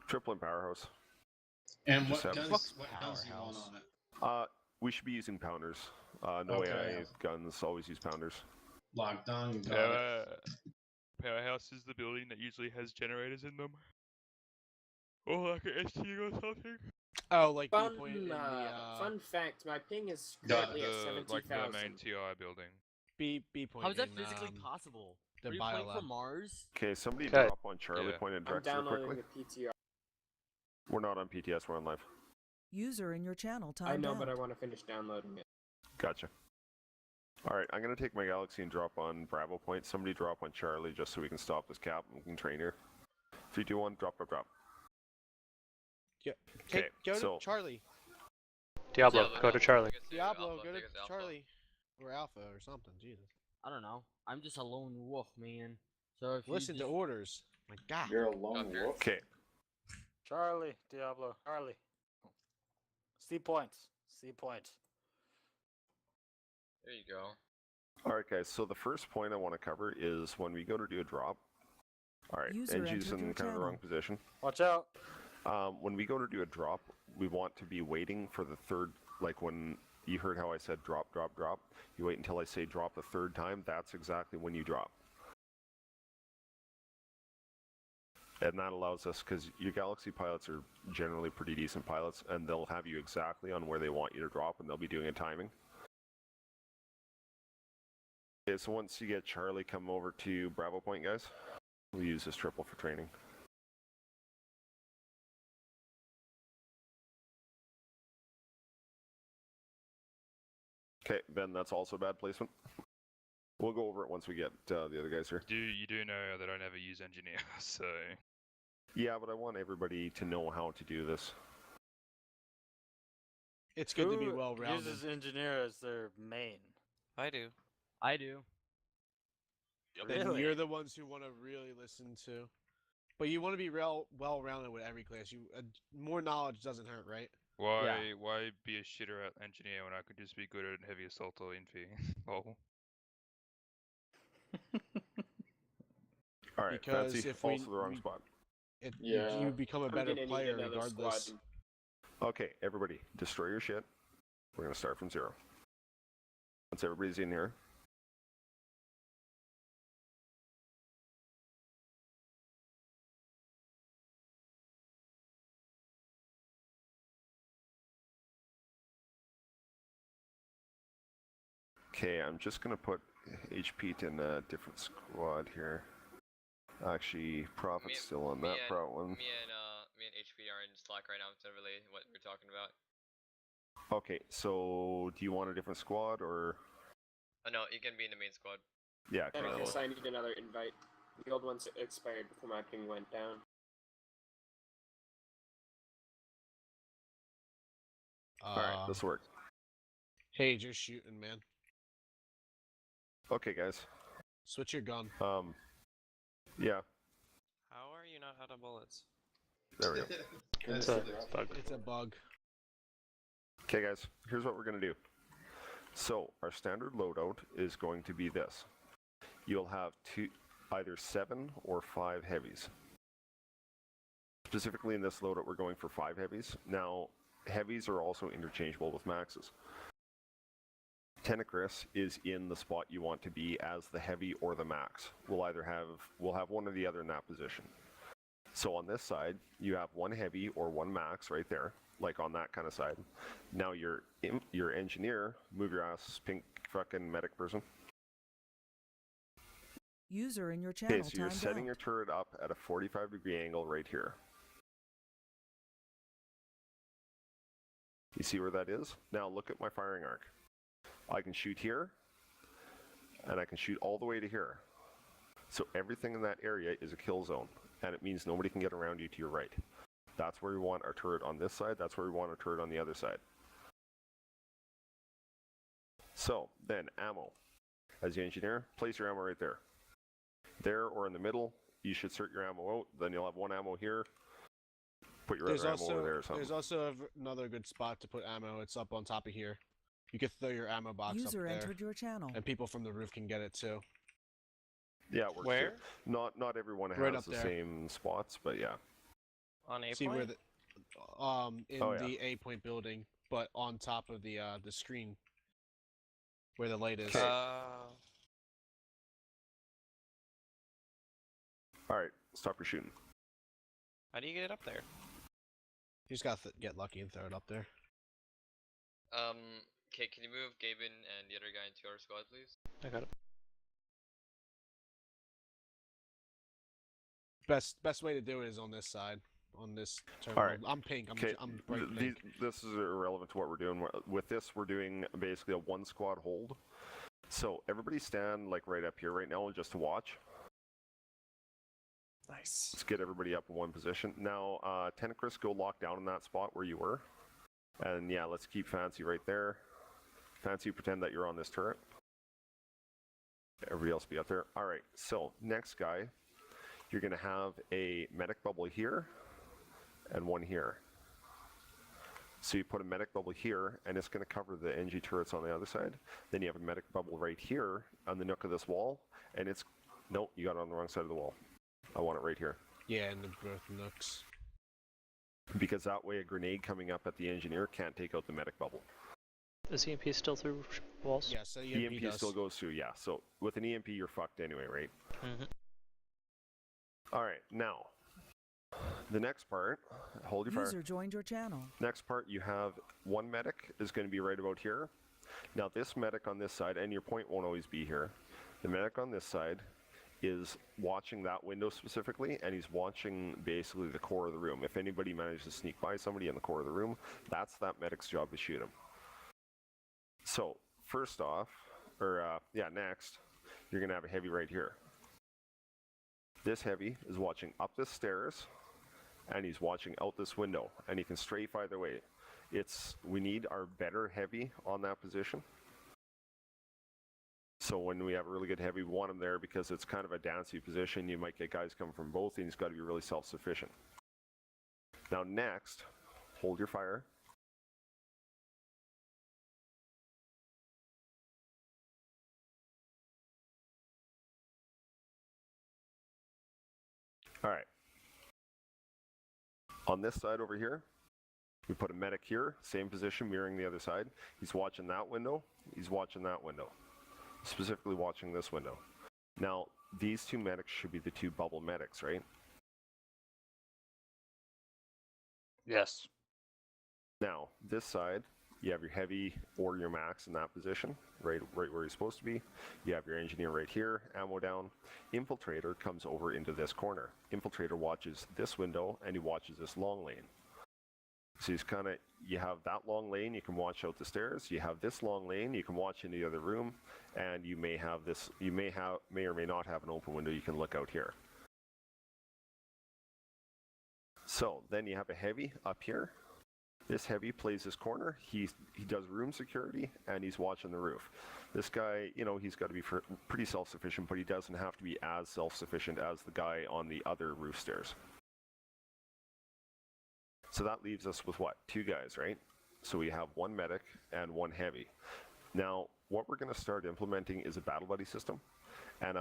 Triple and Powerhouse. And Just what have- guns do you want on it? We should be using pounders. No Okay. AI guns, always use pounders. Locked on, got it. Powerhouse is the building that usually has generators in them. Or like an ST or something. Oh, like Fun, the point in the fun fact, my ping is Got currently at 70,000. Like the main TI building. B point. How is that in, physically possible? the Are you playing biolab. from Mars? Okay, somebody Okay. drop on Charlie Yeah. Point and I'm Drex real downloading quickly. the PTR. We're not on PTS, we're on live. User in your channel timed I know, out. but I want to finish downloading it. Gotcha. Alright, I'm gonna take my Galaxy and drop on Bravo Point. Somebody drop on Charlie just so we can stop this cap and we can train here. 3, 2, 1, drop, drop, drop. Yeah. Okay, Go so to Charlie. Diablo, go to Charlie. Diablo, go to Charlie. Or Alpha or something. Jesus. I don't know. I'm just a lone wolf, man. So if Listen you to orders. My God. You're a lone wolf. okay. Charlie, Diablo, Charlie. C points. C points. There you go. Alright guys, so the first point I want to cover is when we go to do a drop. Alright, User NG's entered in your kind of the wrong channel. position. Watch out. When we go to do a drop, we want to be waiting for the third, like when you heard how I said drop, drop, drop, you wait until I say drop the third time, that's exactly when you drop. And that allows us, because your Galaxy pilots are generally pretty decent pilots, and they'll have you exactly on where they want you to drop, and they'll be doing a timing. Okay, so once you get Charlie, come over to Bravo Point, guys. We'll use this triple for training. Okay, Ben, that's also bad placement. We'll go over it once we get the other guys here. You do know that I never use engineer, so Yeah, but I want everybody to know how to do this. It's good to be Who well rounded. uses engineer as their main? I do. I do. Then Really? you're the ones who want to really listen to. But you want to be well rounded with every class. More knowledge doesn't hurt, right? why be a shitter at engineer when I could just be good at heavy assault or infi? Lol. Alright, Because Fancy, if we- also the wrong spot. Yeah. You become a I'm better gonna need player another regardless. squad. Okay, everybody, destroy your shit. We're gonna start from 0. Once everybody's in here. Okay, I'm just gonna put HP in a different squad here. Actually, Prophet's still on that front one. Me and HP are in Slack right now to relay what we're talking about. Okay, so do you want a different squad or? Oh no, you can be in the main squad. Yeah, And I okay. guess I need another invite. The old one's expired before my ping went down. Alright, this works. Hey, just shooting, man. Okay, guys. Switch your gun. Yeah, How are you not out of bullets? there we go. That's a the bug. It's a bug. Okay, guys, here's what we're gonna do. So, our standard loadout is going to be this. You'll have either 7 or 5 heavies. Specifically in this loadout, we're going for 5 heavies. Now, heavies are also interchangeable with maxes. Tenacris is in the spot you want to be as the heavy or the max. We'll have one or the other in that position. So on this side, you have 1 heavy or 1 max right there, like on that kind of side. Now your engineer, move your ass, pink fucking medic person. User in your channel Okay, so you're timed setting out. your turret up at a 45-degree angle right here. You see where that is? Now look at my firing arc. I can shoot here, and I can shoot all the way to here. So everything in that area is a kill zone, and it means nobody can get around you to your right. That's where we want our turret on this side, that's where we want our turret on the other side. So, then ammo. As the engineer, place your ammo right there. There or in the middle, you should insert your ammo out, then you'll have 1 ammo here. Put your other ammo over there or something. There's also another good spot to put ammo. It's up on top of here. You can throw your ammo box User up there, entered your channel. and people from the roof can get it too. Yeah, it works Where? too. Not everyone Right has up the there. same spots, but yeah. On A See point? where the in Oh, yeah. the A point building, but on top of the screen where the light is. All right, stop your shooting. How do you get it up there? You just gotta get lucky and throw it up there. Okay, can you move Gaben and the other guy into our squad, please? I got it. Best way to do it is on this side, on this terminal. All right. I'm pink. Okay, I'm bright pink. this is irrelevant to what we're doing. With this, we're doing basically a one squad hold. So everybody stand like right up here right now just to watch. Nice. Let's get everybody up in one position. Now, Tenacris, go lock down in that spot where you were. And yeah, let's keep Fancy right there. Fancy, pretend that you're on this turret. Everybody else be up there. All right, so next guy, you're going to have a medic bubble here and one here. So you put a medic bubble here, and it's going to cover the NG turrets on the other side. Then you have a medic bubble right here on the nook of this wall, and it's... Nope, you got it on the wrong side of the wall. I want it right here. Yeah, and the both nooks. Because that way a grenade coming up at the engineer can't take out the medic bubble. Is EMP still through walls? Yeah, so EMP does. still goes through, yeah. So with an EMP, you're fucked anyway, right? Mm-hmm. All right, now, the next part, hold your fire. User joined your channel. Next part, you have one medic is going to be right about here. Now this medic on this side, and your point won't always be here. The medic on this side is watching that window specifically, and he's watching basically the core of the room. If anybody manages to sneak by somebody in the core of the room, that's that medic's job to shoot him. So first off, next, you're gonna have a heavy right here. This heavy is watching up the stairs, and he's watching out this window, and he can strafe either way. We need our better heavy on that position. So when we have a really good heavy, we want him there because it's kind of a dancey position. You might get guys coming from both, and he's got to be really self-sufficient. Now next, hold your fire. All right. On this side over here, we put a medic here, same position, mirroring the other side. He's watching that window. He's watching that window. Specifically watching this window. Now, these two medics should be the two bubble medics, right? Yes. Now, this side, you have your heavy or your max in that position, right where you're supposed to be. You have your engineer right here, ammo down. Infiltrator comes over into this corner. Infiltrator watches this window, and he watches this long lane. So he's you have that long lane, you can watch out the stairs. You have this long lane, you can watch into the other room, and you may have this, may or may not have an open window you can look out here. So then you have a heavy up here. This heavy plays this corner. He does room security, and he's watching the roof. This guy, he's got to be pretty self-sufficient, but he doesn't have to be as self-sufficient as the guy on the other roof stairs. So that leaves us with what? 2 guys, right? So we have one medic and one heavy. Now, what we're going to start implementing is a battle buddy system, and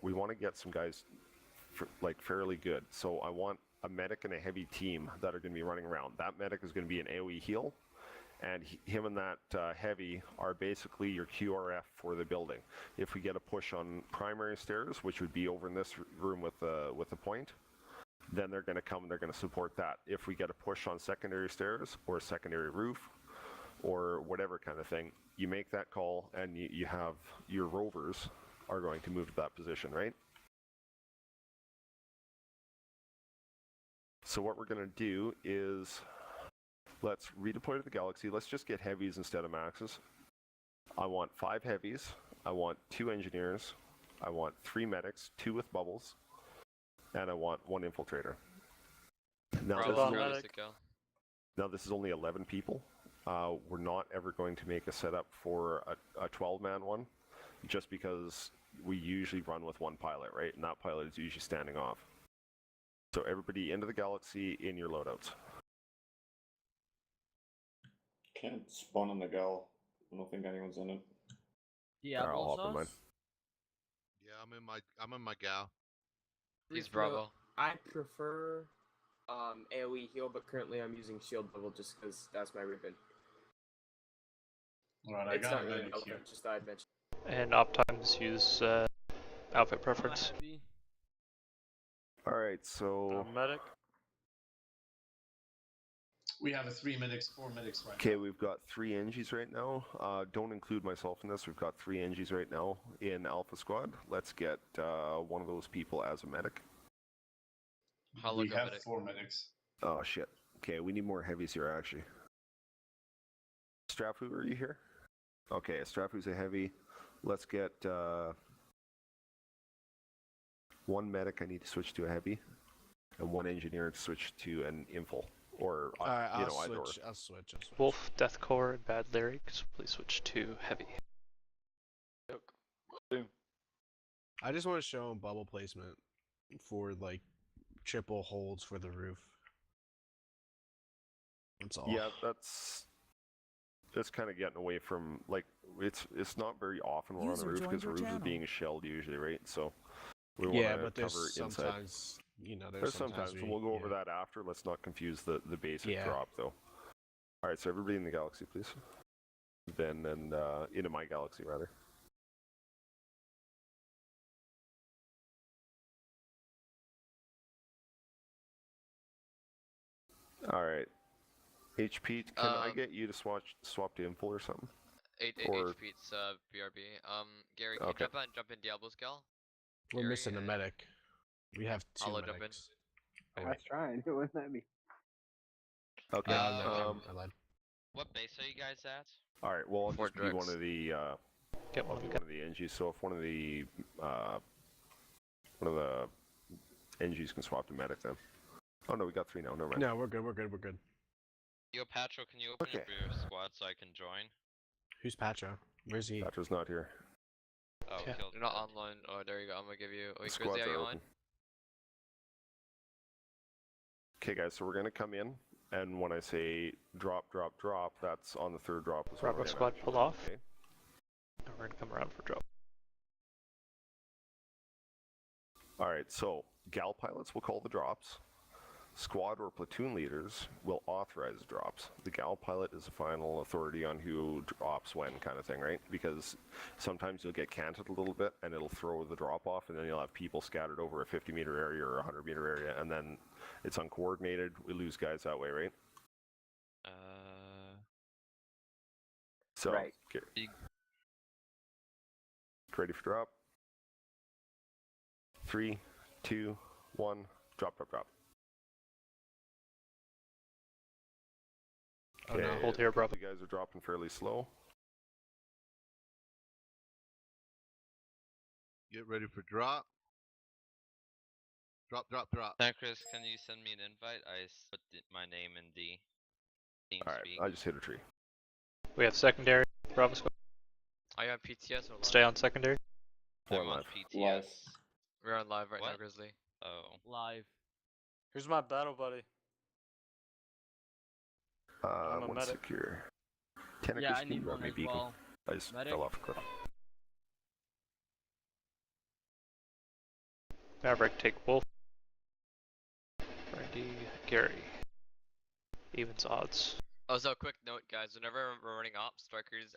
we want to get some guys fairly good. So I want a medic and a heavy team that are going to be running around. That medic is going to be an AoE heal, and him and that heavy are basically your QRF for the building. If we get a push on primary stairs, which would be over in this room with the point, then they're going to come and they're going to support that. If we get a push on secondary stairs or secondary roof or whatever kind of thing, you make that call, and you have your rovers are going to move to that position, right? So what we're going to do is let's redeploy to the galaxy. Let's just get heavies instead of maxes. I want 5 heavies. I want 2 engineers. I want 3 medics, 2 with bubbles. And I want 1 infiltrator. Now this is only 11 people. We're not ever going to make a setup for a 12-man one, just because we usually run with 1 pilot, right? And that pilot is usually standing off. So everybody into the galaxy in your loadouts. Can't spawn on the gal. I don't think anyone's in it. Yeah, I'll hop in mine. Yeah, I'm in my gal. He's Bravo. I prefer AoE heal, but currently I'm using shield level just because that's my ribbon. Alright, I It's got not a really medic here. relevant, just thought I'd mention. And oftentimes use outfit preference. Heavy. All right, so Medic. We have 4 medics right okay, now. we've got 3 NGs right now. Don't include myself in this. We've got 3 NGs right now in Alpha Squad. Let's get one of those people as a medic. I'll We look up have medic. 4 medics. Oh shit. Okay, we need more heavies here actually. Strafu, are you here? Okay, Strafu's a heavy. Let's get 1 medic. I need to switch to a heavy, and 1 engineer to switch to an infil, or Alright, you I'll know, either or. switch. I'll switch. Wolf, Deathcore, and Bad Lyrics, please switch to heavy. I just want to show him bubble placement for like triple holds for the roof. That's all. Yeah, that's kind of getting away from, like, it's not very often we're on the User roof joined because the your roof is channel. being shelled usually, right? So we Yeah, want but to there's cover inside. sometimes, you know, There's sometimes, we, and we'll go over yeah. that after. Let's not confuse the basic Yeah. drop though. All right, so everybody in the galaxy, please. Then and into my galaxy rather. All right. HP, can I get you to swap to info or something? 8 Or- HP, it's BRB. Gary, can Okay. you jump in Diablo's gal? We're Gary, missing a medic. We have 2 I'll jump in. medics. I was trying. It wouldn't let me. Okay. I lied. What base are you guys at? All right. Well, I'll Fort just be one Drex. of the Get I'll one of be the one of the NGs. So if one of the NGs can swap to medic, then. Oh no, we got 3 now. Never mind. No, we're good. We're good. We're good. Yo, Patro, can you open Okay. up your squad so I can join? Who's Patro? Where's he? Patro's not here. Oh, Yeah. killed You're not online. Oh, there you go. I'm gonna give you. The Wait, squads Grizzly, are are you open. on? Okay, guys. So we're gonna come in, and when I say drop, drop, drop, that's on the 3rd drop as well. Bravo right? squad pull off. Okay. And we're gonna come around for drop. All right. So gal pilots will call the drops. Squad or platoon leaders will authorize drops. The gal pilot is the final authority on who drops when, kind of thing, right? Because sometimes you'll get canted a little bit and it'll throw the drop off, and then you'll have people scattered over a 50-meter area or a 100-meter area, and then it's uncoordinated. We lose guys that way, right? So, Right. get ready for drop. 3, 2, 1, drop, drop, drop. Oh, no. Hold here, Bravo. You guys are dropping fairly slow. Get ready for drop. Drop, drop, drop. Chris, can you send me an invite? I put my name in the team All right, I just hit a tree. We have secondary. Bravo squad. Are you on PTS or live? Stay on secondary. We're on live. Live. We're on live right now, What? Grizzly. Oh. Live. Who's my battle buddy? I'm a One medic. secure. Tennick Yeah, is I need speed, one me as beacon. well. I just Medic? fell off a cliff. Maverick, take Wolf. Randy, Gary. Evens odds. Oh, so quick note, guys. Whenever we're running ops, strikers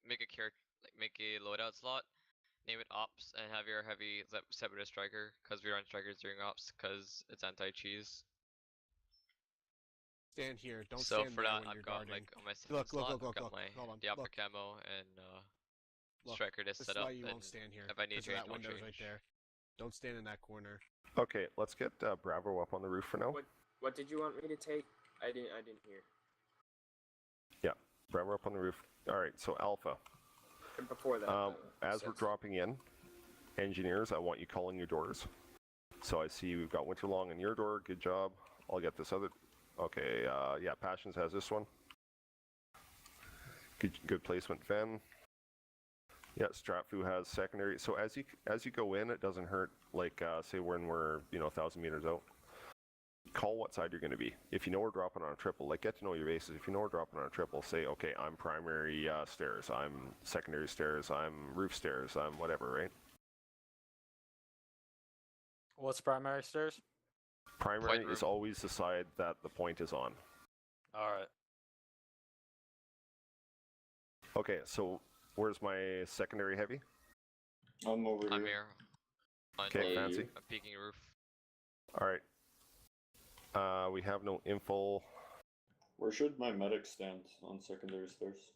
make a character, make a loadout slot, name it ops, and have your heavy set with a striker, because we run strikers during ops, because it's anti-cheese. Stand here. Don't So stand for there that, when I've you're got guarding. like on my Look, slot, look, I've got look. my Hold on, Diopter look. camo and Look, striker to This set is why up. you And won't stand here. if I need because to, that don't window's change. right there. Don't stand in that corner. Okay, let's get Bravo up on the roof for now. What did you want me to take? I didn't hear. Yeah, Bravo up on the roof. All right, so Alpha. And before that. As we're dropping in, engineers, I want you calling your doors. So I see we've got Winterlong on your door. Good job. I'll get this other. Okay, yeah, Passions has this one. Good placement, Fen. Yeah, Stratfu has secondary. So as you go in, it doesn't hurt. Like say when we're 1,000 meters out, call what side you're going to be. If you know we're dropping on a triple, like get to know your bases. If you know we're dropping on a triple, say okay, I'm primary stairs, I'm secondary stairs, I'm roof stairs, I'm whatever, right? What's primary stairs? Primary Point is room. always the side that the point is on. Alright. Okay, so where's my secondary heavy? I'm over I'm here. here. On Okay, the fancy. peeking roof. All right. We have no info. Where should my medic stand on secondary stairs?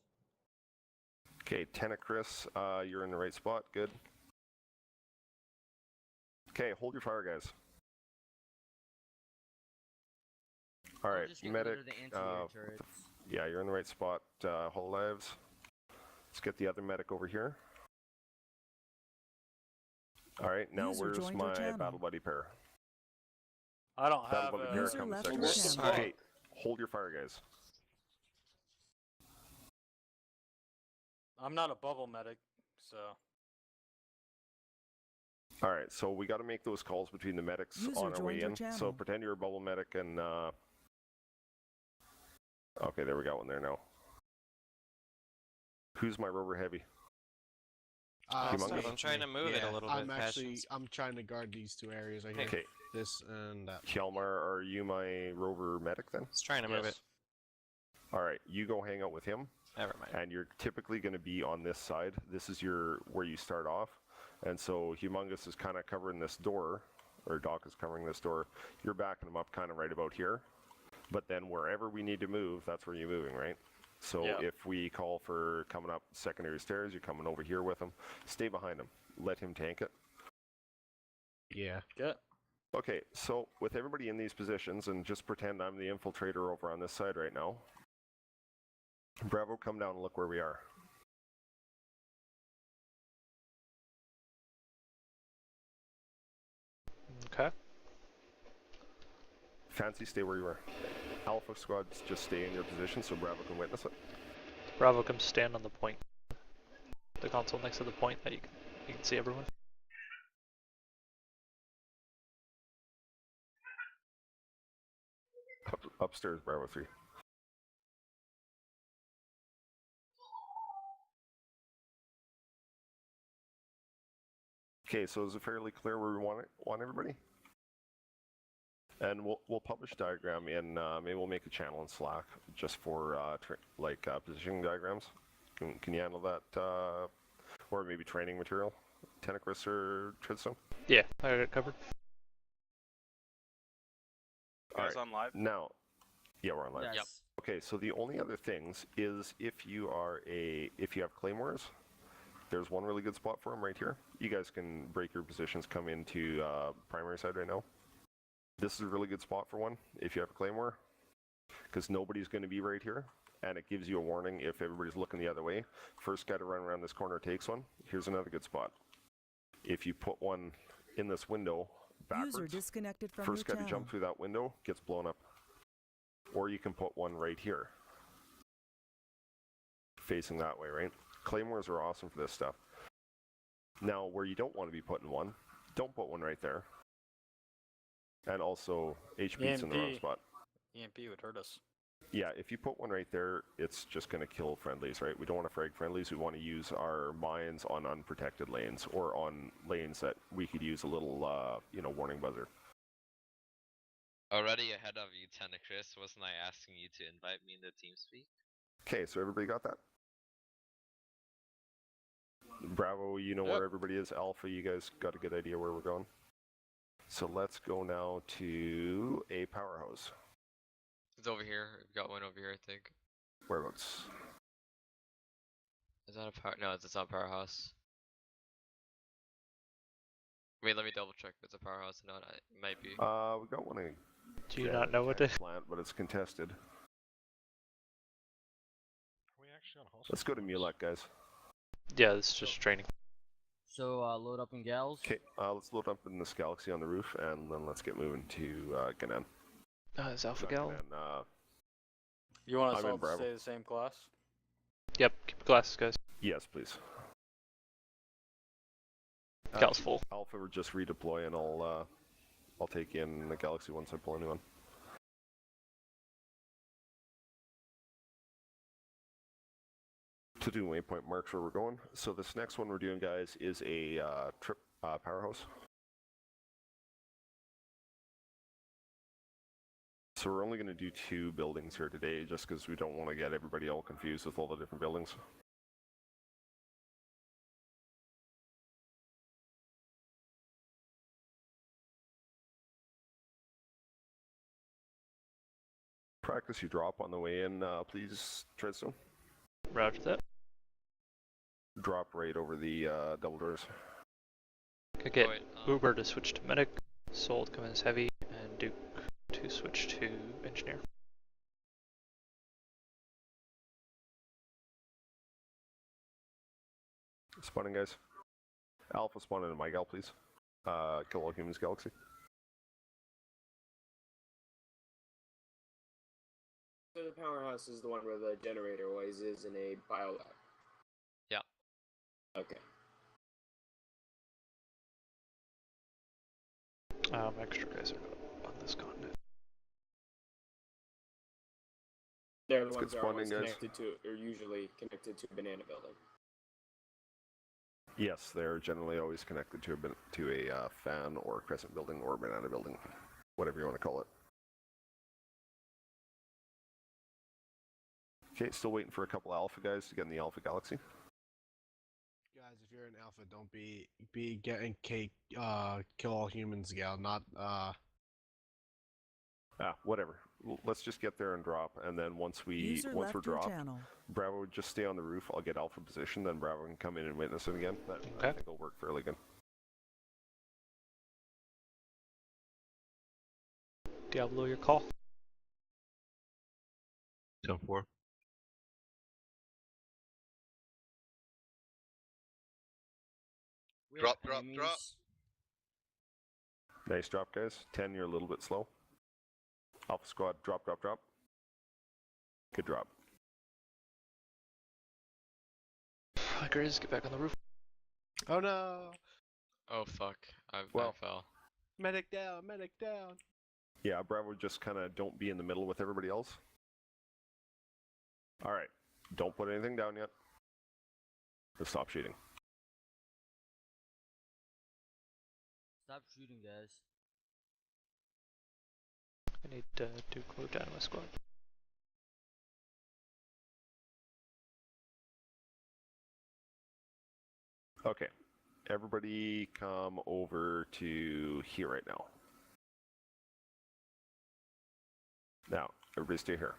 Okay, Tenacris, you're in the right spot. Good. Okay, hold your fire, guys. All I'll right, just get medic. rid of the anti-air turrets. Yeah, you're in the right spot. Whole lives. Let's get the other medic over here. All right, now User where's joined your my channel. battle buddy pair? I don't Battle have buddy a... pair User comes left second. your What the channel. fuck? Okay, hold your fire, guys. I'm not a bubble medic, so... All right, so we got to make those calls between the medics User on our way joined your in. So channel. pretend you're a bubble medic and. Okay, there we got one there now. Who's my rover heavy? Humongous? I'm trying to move it a little I'm bit, actually Passions. I'm trying to guard these two areas right here. Okay, This and that. Hjalmar, are you my rover medic then? It's trying to move it. All right, you go hang out with him, Never mind. and you're typically going to be on this side. This is where you start off, and so Humongous is kind of covering this door, or Doc is covering this door. You're backing him up kind of right about here, but then wherever we need to move, that's where you're moving, right? So Yeah. if we call for coming up secondary stairs, you're coming over here with him. Stay behind him. Let him tank it. Yeah. Good. Okay, so with everybody in these positions, and just pretend I'm the infiltrator over on this side right now. Bravo, come down and look where we are. Okay. Fancy, stay where you are. Alpha squads, just stay in your position so Bravo can witness it. Bravo, come stand on the point. The console next to the point that you can see everyone. Upstairs, Bravo 3. Okay, so is it fairly clear where we want everybody? And we'll publish a diagram in, maybe we'll make a channel in Slack just for positioning diagrams. Can you handle that? Or maybe training material? Tenacris or Tridstone? Yeah, I got it covered. All right, on live? now, yeah, we're on live. Yes. Okay, so the only other things is if you have claymores, there's one really good spot for them right here. You guys can break your positions, come into primary side right now. This is a really good spot for one if you have a claymore, because nobody's going to be right here, and it gives you a warning if everybody's looking the other way. First guy to run around this corner takes one. Here's another good spot. If you put one in this window backwards, User disconnected from first your guy to channel. jump through that window gets blown up. Or you can put one right here, facing that way, right? Claymores are awesome for this stuff. Now, where you don't want to be putting one, don't put one right there. And also, HP's in the wrong spot. EMP would hurt us. Yeah, if you put one right there, it's just going to kill friendlies, right? We don't want to frag friendlies. We want to use our mines on unprotected lanes or on lanes that we could use a little, warning buzzer. Already ahead of you, Tenacris. Wasn't I asking you to invite me in the TeamSpeak? Okay, so everybody got that? Bravo, you know where everybody is. Alpha, you guys got a good idea where we're going. So let's go now to a powerhouse. It's over here. We've got one over here, I think. Whereabouts? Is that a power? No, it's not a powerhouse. Wait, let me double check if it's a powerhouse or not. It might be. We got one in. Do you not know what it is? Plant, but it's contested. Are we actually on Let's go to Mulek, guys. Yeah, this is just training. So load up in gals. Okay, let's load up in this galaxy on the roof, and then let's get moving to Ganan. Is Alpha Gal? You want us I'm in all to Bravo. stay the same class? Yep, keep the glasses, guys. Yes, please. Gal's full. Alpha, we're just redeploy, and I'll take in the galaxy once I pull a new one. To do waypoint marks where we're going. So this next one we're doing, guys, is a powerhouse. So we're only going to do 2 buildings here today, just because we don't want to get everybody all confused with all the different buildings. Practice your drop on the way in, please, Treadstone. Roger that. Drop right over the double doors. Could get wait, Uber to switch to medic, Soul to come in as heavy, and Duke to switch to engineer. Spawning, guys. Alpha spawn into my gal, please. Killallhumans Galaxy. So the powerhouse is the one where the generator always is in a biolab. Yeah. Okay. Extra guys are on this continent. They're the Let's ones get that are always spawning, guys. connected to, or usually connected to a banana building. Yes, they're generally always connected to a fan or crescent building or banana building, whatever you want to call it. Okay, still waiting for a couple alpha guys to get in the Alpha Galaxy. Guys, if you're an alpha, don't be getting Killallhumans gal, not Whatever. Let's just get there and drop, and then once User we're left your dropped, channel. Bravo would just stay on the roof. I'll get Alpha position, then Bravo can come in and witness it again. That I Okay. think will work fairly good. Diablo, your call. 10-4. We Drop, have drop, drop. enemies. Nice drop, guys. 10, you're a little bit slow. Alpha squad, drop, drop, drop. Good drop. Grizz, get back on the roof. Oh no! Oh fuck, I Well- fell. Medic down, medic down. Yeah, Bravo, just kind of don't be in the middle with everybody else. Alright, don't put anything down yet. Just stop shooting. Stop shooting, guys. I need Duke moved down to my squad. Okay, everybody come over to here right now. Now, everybody stay here.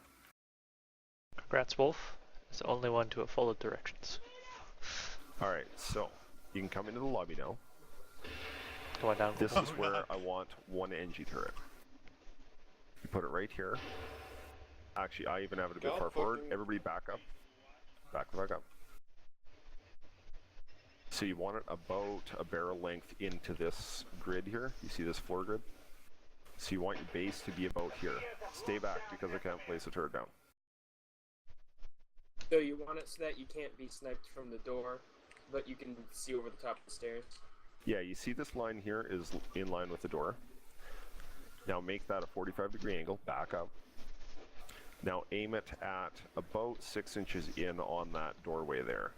Congrats, Wolf. It's the only one to have followed directions. Alright, so, you can come into the lobby now. Going down. This is where I want one NG turret. You put it right here. Actually, I even have it a bit God far forward. fucking- Everybody back up. Back the fuck up. So you want it about a barrel length into this grid here. You see this floor grid? So you want your base to be about here. Stay back because I can't place a turret down. So you want it so that you can't be sniped from the door, but you can see over the top of the stairs. Yeah, you see this line here is in line with the door. Now make that a 45-degree angle, back up. Now aim it at about 6 inches in on that doorway there.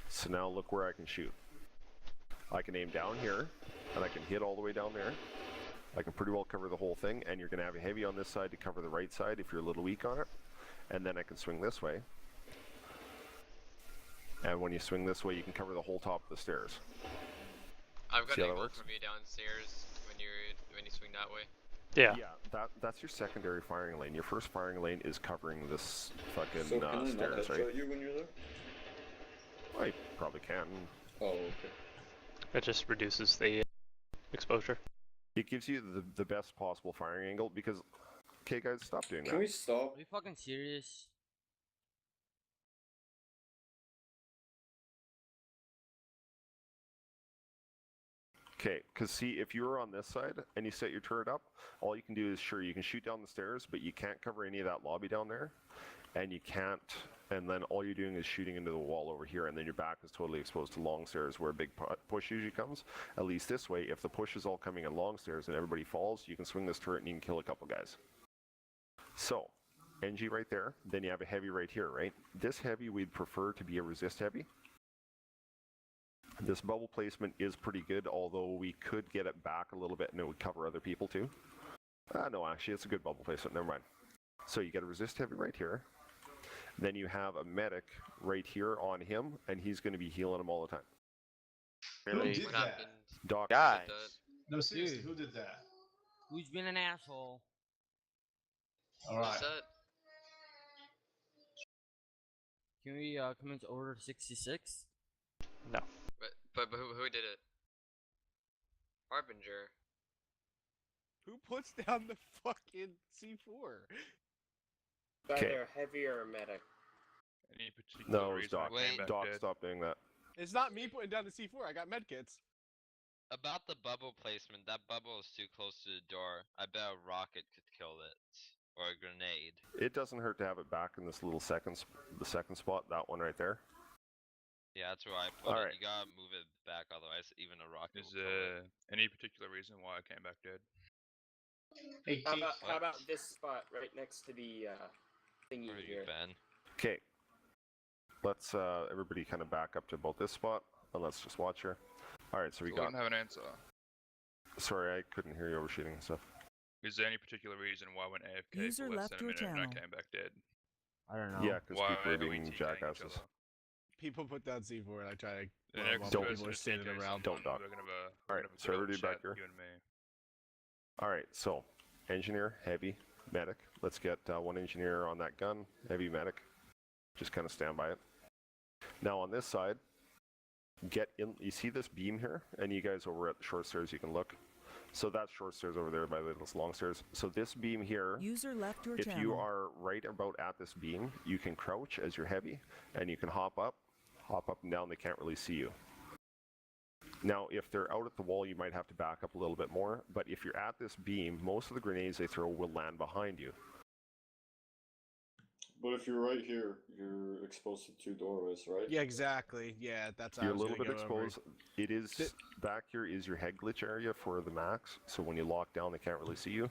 So now look where I can shoot. I can aim down here, and I can hit all the way down there. I can pretty well cover the whole thing, and you're going to have a heavy on this side to cover the right side if you're a little weak on it. And then I can swing this way. And when you swing this way, you can cover the whole top of the stairs. I've got See an how that angle works? from you downstairs when you swing that way. Yeah. Yeah, that's your secondary firing lane. Your first firing lane is covering this fucking So can I not stairs, right? headshot you when you're there? Well, you probably can. Oh, okay. It just reduces the exposure. It gives you the best possible firing angle because... Okay, guys, stop doing Can that. we stop? Are you fucking serious? Okay, because see, if you were on this side and you set your turret up, all you can do is, sure, you can shoot down the stairs, but you can't cover any of that lobby down there. And you can't, and then all you're doing is shooting into the wall over here, and then your back is totally exposed to long stairs where a big push usually comes. At least this way, if the push is all coming in long stairs and everybody falls, you can swing this turret and you can kill a couple guys. So, NG right there, then you have a heavy right here, right? This heavy we'd prefer to be a resist heavy. This bubble placement is pretty good, although we could get it back a little bit and it would cover other people too. No, actually, it's a good bubble placement. Never mind. So you get a resist heavy right here. Then you have a medic right here on him, and he's going to be healing him all the time. Who did What that? happened? Doc. Guys. Did that- No, seriously, who did that? Who's been an asshole? All right. That? Can we come into order 66? No. But who did it? Harbinger. Who puts down the fucking C4? Okay. Either a heavy or a medic. Any particular No, it was reason I Doc. came back Doc, dead? stop doing that. It's not me putting down the C4. I got medkits. About the bubble placement, that bubble is too close to the door. I bet a rocket could kill it. Or a grenade. It doesn't hurt to have it back in this little the second spot, that one right there. Yeah, that's where I put All it. right. You gotta move it back, otherwise even a rocket Is will kill it. any particular reason why I came back dead? Hey, How Kate, about this spot right next to the thingy Where are here? you, Ben? Okay. Let's everybody kind of back up to about this spot, and let's just watch here. All right, so we I got. wouldn't have an answer. Sorry, I couldn't hear you overshooting and stuff. Is there any particular reason why I went AFK User for less left than a your minute and I channel. came back dead? I don't know. Yeah, because Why people are are we being TKing each jackasses. other? People put down C4 and I try to. The Well, next while Don't- person people are is standing TK around. Don't someone, talk. we're gonna have a- All right, we're gonna have a so good old everybody back chat, here. You and me. All right, so engineer, heavy, medic. Let's get one engineer on that gun, heavy medic. Just kind of stand by it. Now on this side, get in. You see this beam here, and you guys over at the short stairs, you can look. So that's short stairs over there by those long stairs. So this beam here, User left your if channel. you are right about at this beam, you can crouch as you're heavy, and you can hop up and down. They can't really see you. Now, if they're out at the wall, you might have to back up a little bit more. But if you're at this beam, most of the grenades they throw will land behind you. But if you're right here, you're exposed to two doorways, right? Yeah, exactly. Yeah, that's how You're I a was little bit gonna go over. exposed. It is back here is your head glitch area for the max. So when you lock down, they can't really see you.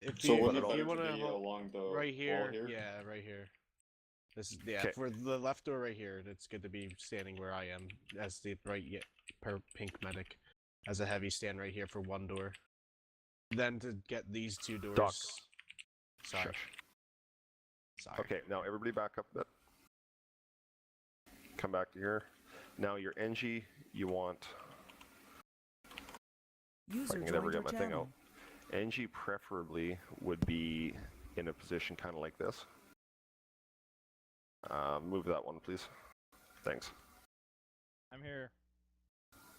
If So you, wouldn't if it you better want to to be along the right here, wall here? yeah, right here. This is yeah 'Kay. for the left door right here. It's good to be standing where I am as the per pink medic, as a heavy stand right here for one door. Then to get these two doors. Doc. Sorry. Shush. Sorry. Okay, now everybody back up a bit. Come back to here. Now your NG, you want, if I User can joined ever your get my thing out. channel. NG preferably would be in a position kind of like this. Move that one, please. Thanks. I'm here.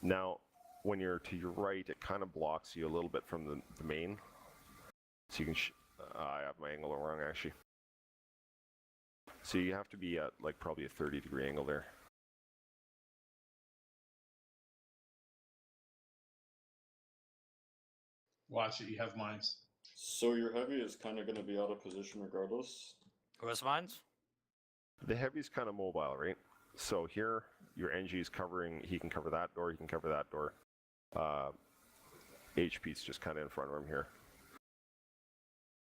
Now, when you're to your right, it kind of blocks you a little bit from the main. So you can, I have my angle wrong actually. So you have to be at like probably a 30-degree angle there. watch it. You have mines. So your heavy is kind of going to be out of position regardless. Where's mines? The heavy's kind of mobile, right? So here, your NG's covering, he can cover that door, he can cover that door. HP's just kind of in front of him here.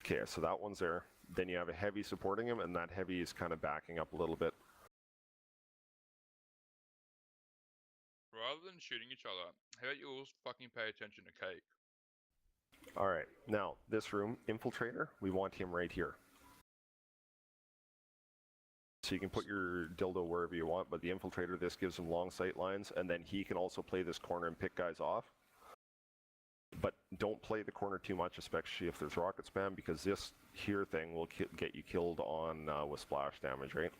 Okay, so that one's there. Then you have a heavy supporting him, and that heavy is kind of backing up a little bit. Rather than shooting each other, how about you all fucking pay attention to Cake? All right, now this room, infiltrator, we want him right here. So you can put your dildo wherever you want, but the infiltrator, this gives him long sight lines, and then he can also play this corner and pick guys off. But don't play the corner too much, especially if there's rocket spam, because this here thing will get you killed on with splash damage, right?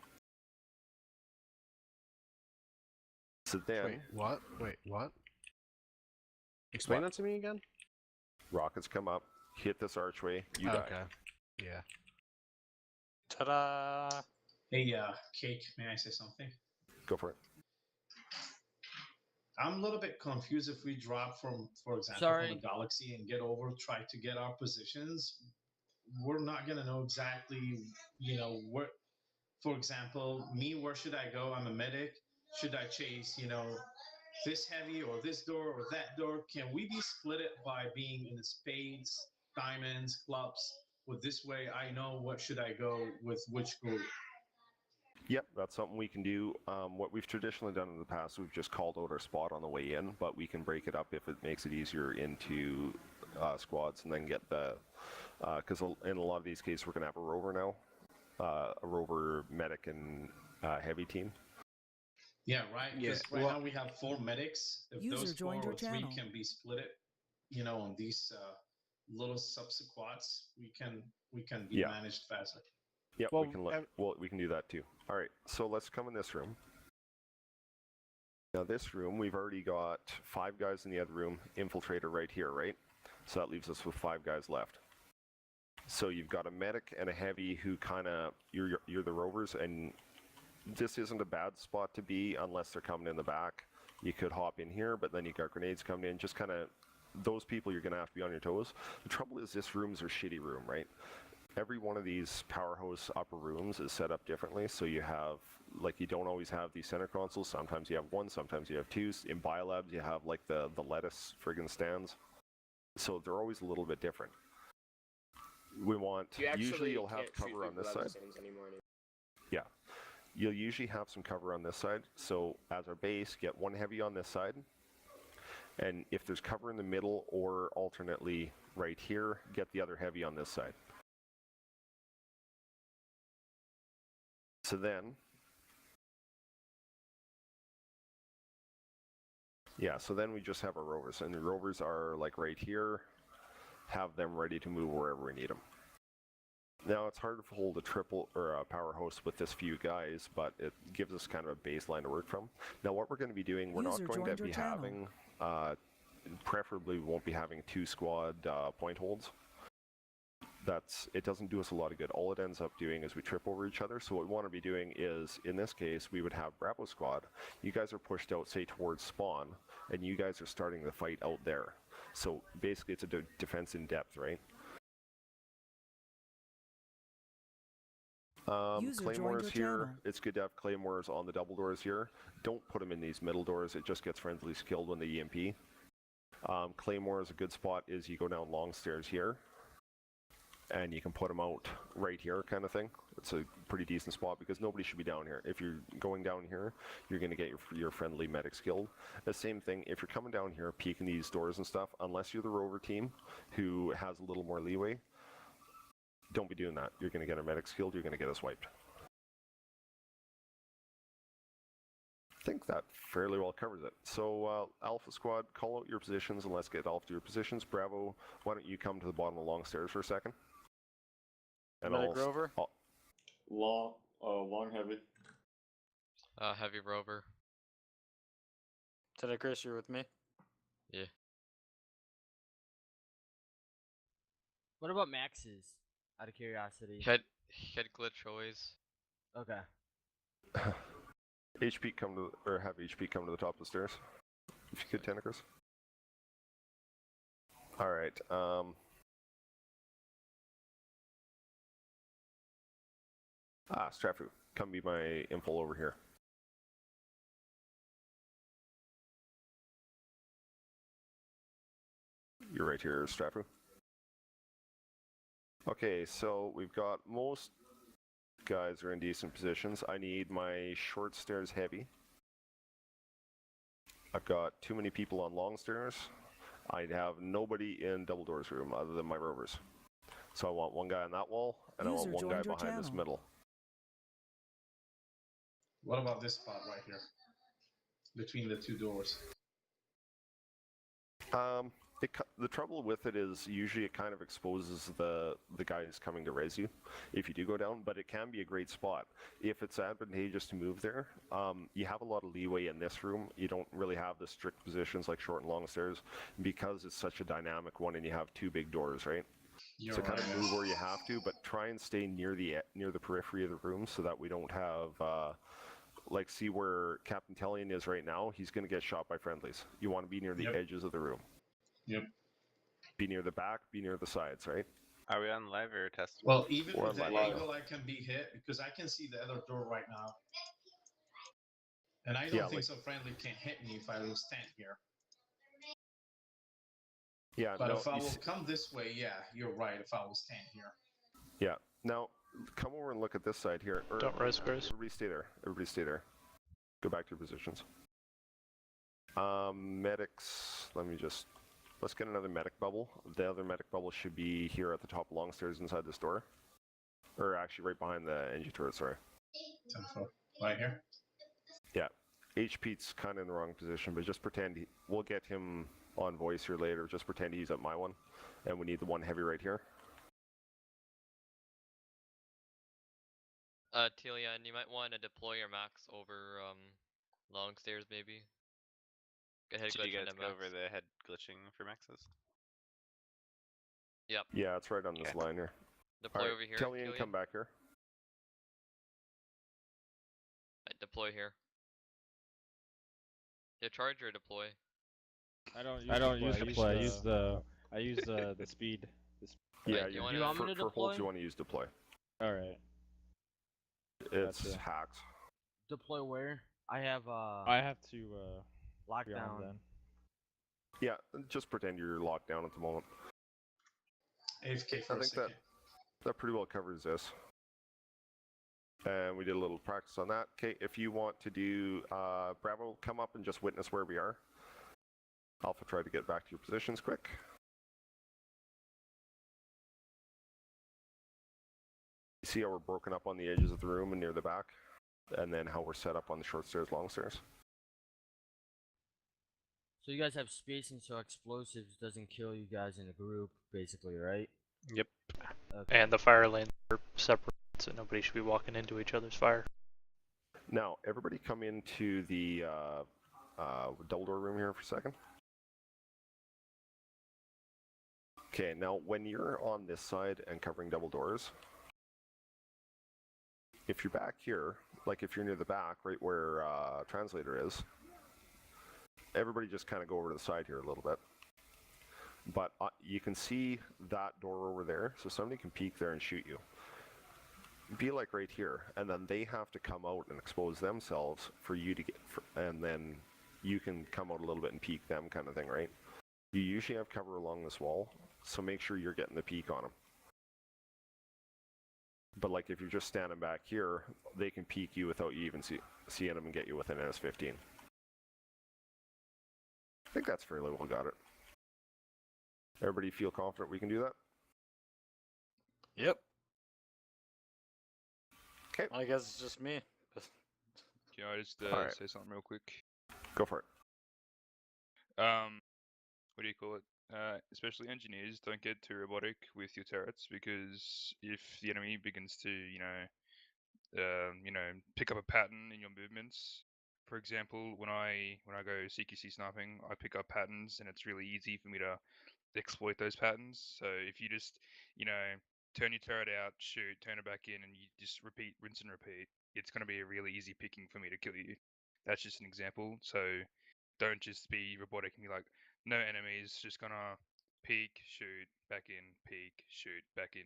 So then, Wait, what? Wait, what? Explain that to me again. rockets come up, hit this archway, you die. Okay. Yeah. Ta-da! Hey, Cake, may I say something? Go for it. I'm a little bit confused if we drop from, for example, Sorry. from the galaxy and get over, try to get our positions. We're not gonna know exactly, where. For example, me, where should I go? I'm a medic. Should I chase, this heavy or this door or that door? Can we be split it by being in the spades, diamonds, clubs? With this way, I know what should I go with which group. Yep, that's something we can do. What we've traditionally done in the past, we've just called out our spot on the way in, but we can break it up if it makes it easier into squads, and then get the, because in a lot of these cases we're going to have a rover now, a rover, medic, and heavy team. Yeah, right. Because right now we have 4 medics. If User those 4 joined your or 3 channel. can be split it, you know, on these little sub-squads, we can be Yeah. managed faster. Yeah, Well, we can do that too. All right, so let's come in this room. Now this room, we've already got 5 guys in the other room, infiltrator right here, right? So that leaves us with 5 guys left. So you've got a medic and a heavy who kind of, you're the rovers, and this isn't a bad spot to be unless they're coming in the back. You could hop in here, but then you got grenades coming in. Just kind of, those people you're going to have to be on your toes. The trouble is this room's a shitty room, right? Every one of these Powerhouse upper rooms is set up differently, so you have, like, you don't always have these center consoles. Sometimes you have 1, sometimes you have 2. In biolabs, you have, like, the lettuce friggin' stands. So they're always a little bit different. We want, usually you'll have cover on this side. Yeah. You'll usually have some cover on this side, so as our base, get 1 heavy on this side, and if there's cover in the middle or alternately right here, get the other heavy on this side. So then, yeah, so then we just have our rovers, and the rovers are like right here, have them ready to move wherever we need them. Now it's hard to hold a triple or a powerhouse with this few guys, but it gives us kind of a baseline to work from. Now what we're going to be doing, we're not going to be having, preferably we won't be having 2 squad point holds. It doesn't do us a lot of good. All it ends up doing is we trip over each other. So what we want to be doing is, in this case, we would have Bravo squad. You guys are pushed out, say, towards spawn, and you guys are starting the fight out there. So basically it's a defense in depth, right? Claymores here. Channel. It's good to have claymores on the double doors here. Don't put them in these middle doors. It just gets friendlies killed when the EMP. Claymore is a good spot is you go down long stairs here, and you can put them out right here kind of thing. It's a pretty decent spot because nobody should be down here. If you're going down here, you're going to get your friendly medics killed. The same thing, if you're coming down here, peeking these doors and stuff, unless you're the rover team who has a little more leeway, don't be doing that. You're going to get our medics killed, you're going to get us wiped. I think that fairly well covers it. So Alpha Squad, call out your positions and let's get off to your positions. Bravo, why don't you come to the bottom of the long stairs for a second? And Medic rover? Long heavy. Heavy rover. Ted Chris, you're with me? Yeah. What about Max's? Out of curiosity. Head glitch always. Okay. HP come to, or have HP come to the top of the stairs. If you could, Tentacles. Alright, Strafu, come be my info over here. You're right here, Strafu. Okay, so we've got most guys are in decent positions. I need my short stairs heavy. I've got too many people on long stairs. I'd have nobody in double doors room other than my rovers. So I want 1 guy on that wall, and I want 1 guy behind this middle. What about this spot right here? Between the 2 doors? The trouble with it is usually it kind of exposes the guys coming to res you if you do go down, but it can be a great spot. If it's advantageous to move there, you have a lot of leeway in this room. You don't really have the strict positions like short and long stairs because it's such a dynamic one and you have 2 big doors, right? So kind of move where you have to, but try and stay near the periphery of the room so that we don't have like see where Captain Tellian is right now. He's going to get shot by friendlies. You want to be near the edges of the room. Yep. Be near the back, be near the sides, right? Are we on live or testing? Well, even with that angle, I can be hit because I can see the other door right now. And I don't think so friendly can hit me if I will stand here. Yeah, but if I will come this way, yeah, you're right, if I will stand here. Yeah. Now, come over and look at this side here. Or, Don't rise squares. Everybody stay there. Everybody stay there. Go back to your positions. Medics. Let's get another medic bubble. The other medic bubble should be here at the top long stairs inside this door. Or actually right behind the engine turret, sorry. 10-4. Right here. Yeah. HP's kind of in the wrong position, but just pretend we'll get him on voice here later. Just pretend he's at my one. And we need the one heavy right here. Tilian, you might want to deploy your max over long stairs maybe. Get head Did you glitch guys into go max. over the head glitching for maxes? Yep. Yeah, it's right on this line here. Deploy Alright, over here. Tell Ian, Killian. come back here. Right, deploy here. Yeah, charge or deploy. I don't use deploy. I use the speed. Yeah, Right, you you wanna- You want me to for holds deploy? you want to use deploy. All right. It's Gotcha. hacked. Deploy where? I have I have to be on lockdown. then. Yeah, just pretend you're locked down at the moment. AFK for I a think second. that pretty well covers this. And we did a little practice on that. Okay, if you want to do Bravo, come up and just witness where we are. Alpha, try to get back to your positions quick. You see how we're broken up on the edges of the room and near the back? And then how we're set up on the short stairs, long stairs. So you guys have spacing so explosives doesn't kill you guys in a group, basically, right? Yep. Okay. And the fire lanes are separate, so nobody should be walking into each other's fire. Now, everybody come into the double door room here for a second. Okay, now when you're on this side and covering double doors, if you're back here, like if you're near the back, right where translator is, everybody just kind of go over to the side here a little bit. But you can see that door over there, so somebody can peek there and shoot you. Be like right here, and then they have to come out and expose themselves for you to get, and then you can come out a little bit and peek them, kind of thing, right? You usually have cover along this wall, so make sure you're getting the peek on them. But like if you're just standing back here, they can peek you without you even seeing them and get you within S15. I think that's fairly well got it. Everybody feel confident we can do that? Yep. Okay. I guess it's just me. Can I just Alright. say something real quick? Go for it. What do you call it? Especially engineers, don't get too robotic with your turrets, because if the enemy begins to, pick up a pattern in your movements. For example, when I go CQC sniping, I pick up patterns, and it's really easy for me to exploit those patterns. So if you just, turn your turret out, shoot, turn it back in, and you just repeat, rinse and repeat, it's going to be a really easy picking for me to kill you. That's just an example. So don't just be robotic and be like, no enemies, just gonna peek, shoot, back in, peek, shoot, back in.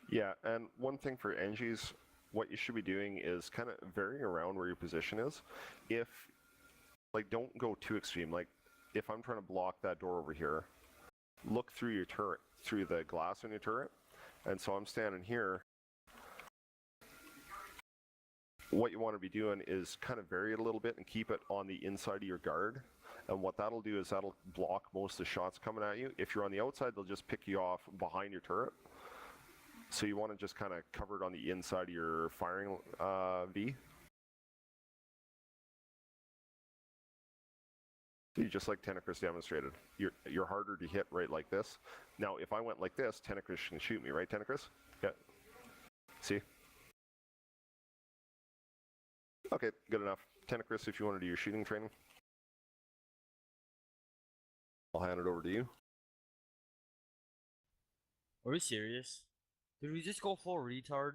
Yeah, and one thing for NGs, what you should be doing is kind of varying around where your position is. If, like, don't go too extreme. Like, if I'm trying to block that door over here, look through your turret, through the glass on your turret. And so I'm standing here. What you want to be doing is kind of vary it a little bit and keep it on the inside of your guard. And what that'll do is that'll block most of the shots coming at you. If you're on the outside, they'll just pick you off behind your turret. So you want to just kind of cover it on the inside of your firing V. See, just like Tenacris demonstrated. You're harder to hit right like this. Now, if I went like this, Tenacris can shoot me, right, Tenacris? Yeah. See? Okay, good enough. Tenacris, if you want to do your shooting training, I'll hand it over to you. Are we serious? Did we just go full retard?